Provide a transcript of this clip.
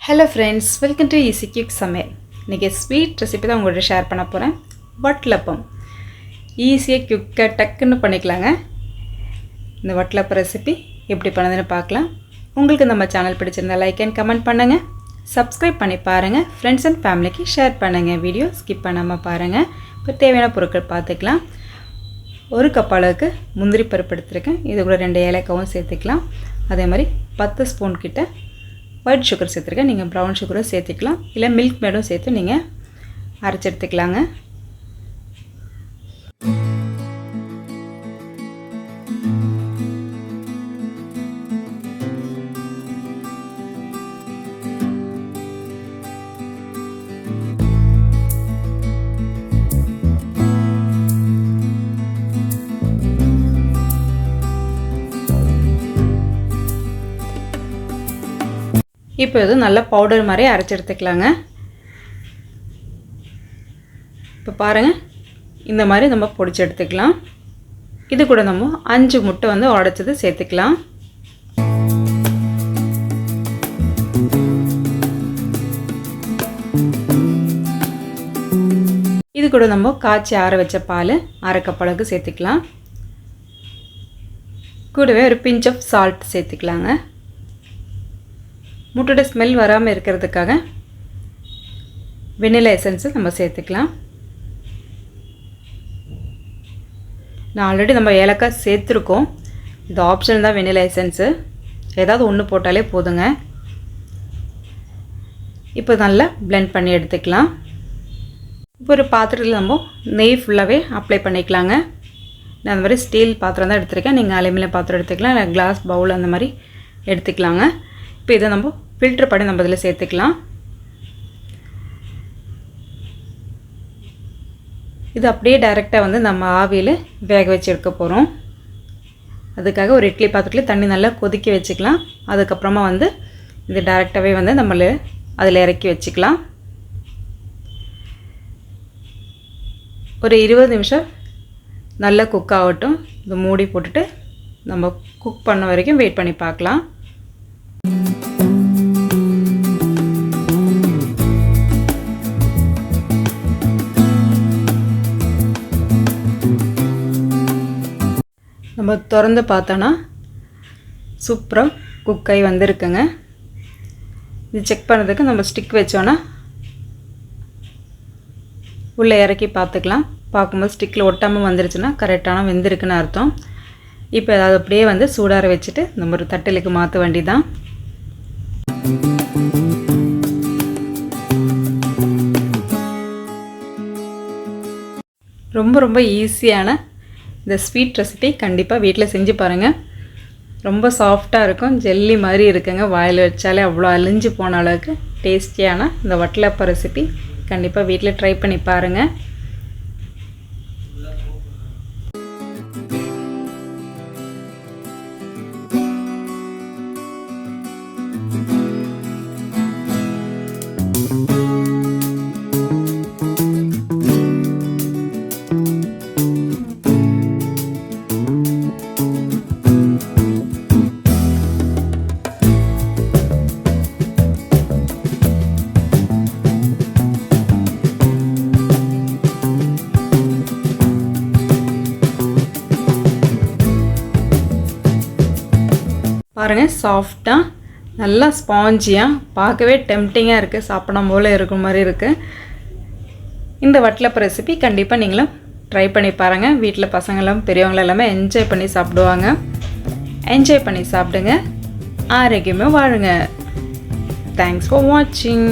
Hello friends, welcome to Easy Quick Summer. இன்னைக்கு sweet recipe தான் உங்களோட ஷேர் பண்ண போகிறேன். வட்டலப்பம் ஈஸியாக குயிக்காக டக்குன்னு பண்ணிக்கலாங்க. இந்த வட்டலப்பம் ரெசிபி எப்படி பண்ணுறதுன்னு பார்க்கலாம். உங்களுக்கு நம்ம சேனல் பிடிச்சிருந்தா லைக் அண்ட் கமெண்ட் பண்ணுங்கள். சப்ஸ்கிரைப் பண்ணி பாருங்கள். ஃப்ரெண்ட்ஸ் அண்ட் ஃபேமிலிக்கு ஷேர் பண்ணுங்கள். வீடியோ ஸ்கிப் பண்ணாமல் பாருங்கள். இப்போ தேவையான பொருட்கள் பார்த்துக்கலாம். ஒரு கப் அளவுக்கு முந்திரி பருப்பு எடுத்துருக்கேன். இது கூட 2 ஏலக்காவும் சேர்த்துக்கலாம். அதே மாதிரி 10 ஸ்பூன் கிட்ட ஒயிட் சுகர் சேர்த்துருக்கேன். நீங்கள் ப்ரௌன் சுகரும் சேர்த்துக்கலாம், இல்லை மில்க் மேடும் சேர்த்து நீங்கள் அரைச்சி எடுத்துக்கலாங்க. இப்போ இது நல்ல பவுடர் மாதிரி அரைச்சி எடுத்துக்கலாங்க. இப்போ பாருங்கள், இந்த மாதிரி நம்ம பொடிச்சு எடுத்துக்கலாம். இது கூட நம்ம 5 முட்டை வந்து உடைச்சது சேர்த்துக்கலாம். இது கூட நம்ம காய்ச்சி ஆற வச்ச பால் 1/2 கப் அளவுக்கு சேர்த்துக்கலாம். கூடவே ஒரு பிஞ்ச் ஆஃப் சால்ட் சேர்த்துக்கலாங்க. முட்டையோட ஸ்மெல் வராமல் இருக்கிறதுக்காக வெனிலா எசன்ஸு நம்ம சேர்த்துக்கலாம். நான் ஆல்ரெடி நம்ம ஏலக்காய் சேர்த்துருக்கோம். இது ஆப்ஷன் தான் வெனிலா எசன்ஸு. ஏதாவது ஒன்று போட்டாலே போதுங்க. இப்போ நல்லா பிளெண்ட் பண்ணி எடுத்துக்கலாம். இப்போ ஒரு பாத்திரத்தில் நம்ம நெய் ஃபுல்லாகவே அப்ளை பண்ணிக்கலாங்க. நான் அந்த மாதிரி ஸ்டீல் பாத்திரம் தான் எடுத்துருக்கேன். நீங்கள் அலுமினியம் பாத்திரம் எடுத்துக்கலாம், இல்லை கிளாஸ் பவுல் அந்த மாதிரி எடுத்துக்கலாங்க. இப்போ இதை நம்ம ஃபில்டர் பண்ணி நம்ம இதில் சேர்த்துக்கலாம். இது அப்படியே டைரெக்டாக வந்து நம்ம ஆவியில் வேக வச்சு எடுக்க போகிறோம். அதுக்காக ஒரு இட்லி பாத்திரத்தில் தண்ணி நல்லா கொதிக்க வச்சுக்கலாம். அதுக்கப்புறமா வந்து இது டைரெக்டாகவே வந்து நம்மள அதில் இறக்கி வச்சுக்கலாம். ஒரு 20 நிமிஷம் நல்லா குக் ஆகட்டும். இது மூடி போட்டுட்டு நம்ம குக் பண்ண வரைக்கும் வெயிட் பண்ணி பார்க்கலாம். நம்ம திறந்து பார்த்தோன்னா சூப்பராக குக் ஆகி வந்திருக்குங்க. இது செக் பண்ணுறதுக்கு நம்ம ஸ்டிக் வச்சோன்னா உள்ளே இறக்கி பார்த்துக்கலாம். பார்க்கும்போது ஸ்டிக்கில் ஒட்டாமல் வந்துருச்சுன்னா கரெக்டான வெந்திருக்குன்னு அர்த்தம். இப்போ அதை அப்படியே வந்து சூடார வச்சுட்டு நம்ம ஒரு தட்டிலுக்கு மாற்ற வேண்டி தான். ரொம்ப ஈஸியான இந்த ஸ்வீட் ரெசிபி கண்டிப்பாக வீட்டில் செஞ்சு பாருங்கள். ரொம்ப சாஃப்டாக இருக்கும், ஜெல்லி மாதிரி இருக்குங்க. வாயில் வச்சாலே அவ்வளோ அழிஞ்சு போன அளவுக்கு டேஸ்டியான இந்த வட்டலப்பம் ரெசிபி கண்டிப்பாக வீட்டில் ட்ரை பண்ணி பாருங்கள். பாருங்கள், சாஃப்டாக நல்லா ஸ்பாஞ்சியாக பார்க்கவே டெம்டிங்காக இருக்குது. சாப்பிடும் போல் இருக்கிற மாதிரி இருக்குது. இந்த வட்டலப்பம் ரெசிபி கண்டிப்பாக நீங்களும் ட்ரை பண்ணி பாருங்கள். வீட்டில் பசங்களும் பெரியவங்களும் எல்லாமே என்ஜாய் பண்ணி சாப்பிடுவாங்க. என்ஜாய் பண்ணி சாப்பிடுங்க, ஆரோக்கியமாக வாழுங்க. தேங்க்ஸ் ஃபார் வாட்சிங்.